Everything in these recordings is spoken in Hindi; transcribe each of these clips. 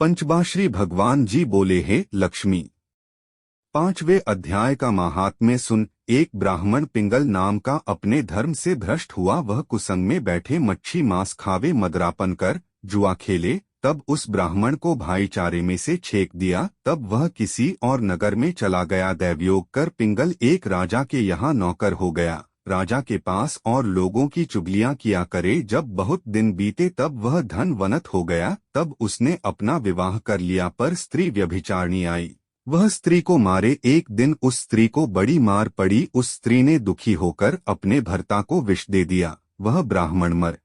पंचबाश्री भगवान जी बोले, हे लक्ष्मी। 5वें अध्याय का महात्म्य सुन। एक ब्राह्मण पिंगल नाम का अपने धर्म से भ्रष्ट हुआ। वह कुसंग में बैठे मच्छी मांस खावे, मदरापन कर जुआ खेले। तब उस ब्राह्मण को भाईचारे में से छेक दिया। तब वह किसी और नगर में चला गया। दैवयोग कर पिंगल एक राजा के यहाँ नौकर हो गया। राजा के पास और लोगों की चुगलियां किया करे। जब बहुत दिन बीते तब वह धनवनत हो गया। तब उसने अपना विवाह कर लिया, पर स्त्री व्यभिचारिणी आई। वह स्त्री को मारे। एक दिन उस स्त्री को बड़ी मार पड़ी। उस स्त्री ने दुखी होकर अपने भर्ता को विष दे दिया। वह ब्राह्मण मर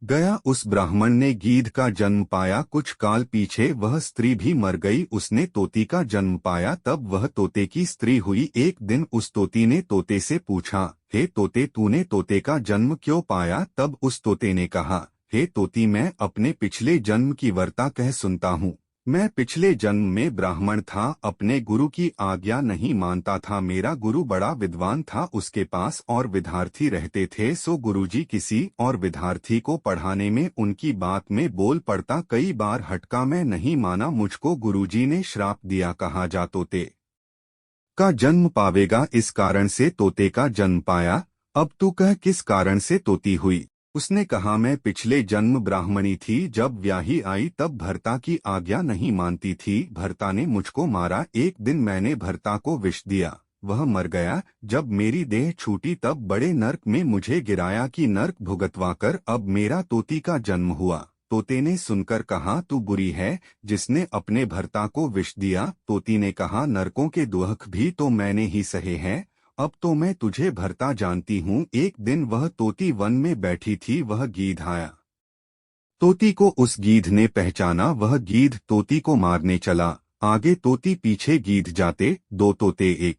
गया। उस ब्राह्मण ने गीध का जन्म पाया। कुछ काल पीछे वह स्त्री भी मर गई। उसने तोती का जन्म पाया। तब वह तोते की स्त्री हुई। एक दिन उस तोती ने तोते से पूछा, हे तोते, तूने तोते का जन्म क्यों पाया? तब उस तोते ने कहा, हे तोती, मैं अपने पिछले जन्म की वार्ता कह सुनता हूँ। मैं पिछले जन्म में ब्राह्मण था, अपने गुरु की आज्ञा नहीं मानता था। मेरा गुरु बड़ा विद्वान था, उसके पास और विद्यार्थी रहते थे। सो गुरुजी किसी और विद्यार्थी को पढ़ाने में उनकी बात में बोल पड़ता। कई बार हटका, मैं नहीं माना। मुझको गुरुजी ने श्राप दिया, कहा जा तोते का जन्म पावेगा। इस कारण से तोते का जन्म पाया। अब तू कह, किस कारण से तोती हुई? उसने कहा, मैं पिछले जन्म ब्राह्मणी थी। जब ब्याही आई तब भर्ता की आज्ञा नहीं मानती थी। भर्ता ने मुझको मारा। एक दिन मैंने भर्ता को विष दिया, वह मर गया। जब मेरी देह छूटी तब बड़े नरक में मुझे गिराया कि नरक भुगतवाकर अब मेरा तोती का जन्म हुआ। तोते ने सुनकर कहा, तू बुरी है जिसने अपने भर्ता को विष दिया। तोती ने कहा, नरकों के दुख भी तो मैंने ही सहे हैं। अब तो मैं तुझे भर्ता जानती हूँ। एक दिन वह तोती वन में बैठी थी। वह गीध आया। तोती को उस गीध ने पहचाना। वह गीध तोती को मारने चला। आगे तोती, पीछे गीध जाते। दो तोते एक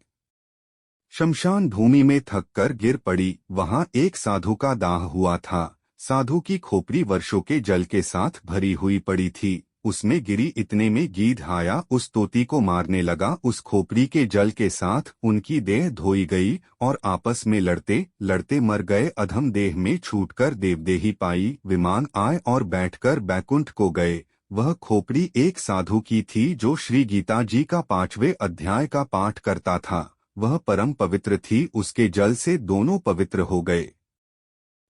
शमशान भूमि में थककर गिर पड़ी। वहां एक साधु का दाह हुआ था। साधु की खोपड़ी वर्षों के जल के साथ भरी हुई पड़ी थी। उसमें गिरी। इतने में गीध आया, उस तोती को मारने लगा। उस खोपड़ी के जल के साथ उनकी देह धोई गई और आपस में लड़ते लड़ते मर गए। अधम देह में छूटकर देवदेही पाई। विमान आए और बैठकर बैकुंठ को गए। वह खोपड़ी एक साधु की थी जो श्री गीता जी का 5वें अध्याय का पाठ करता था। वह परम पवित्र थी। उसके जल से दोनों पवित्र हो गए।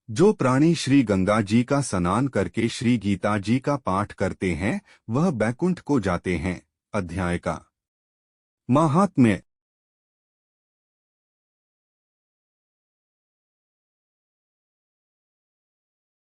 जो प्राणी श्री गंगा जी का स्नान करके श्री गीता जी का पाठ करते हैं वह बैकुंठ को जाते हैं। अध्याय का महात्म्य।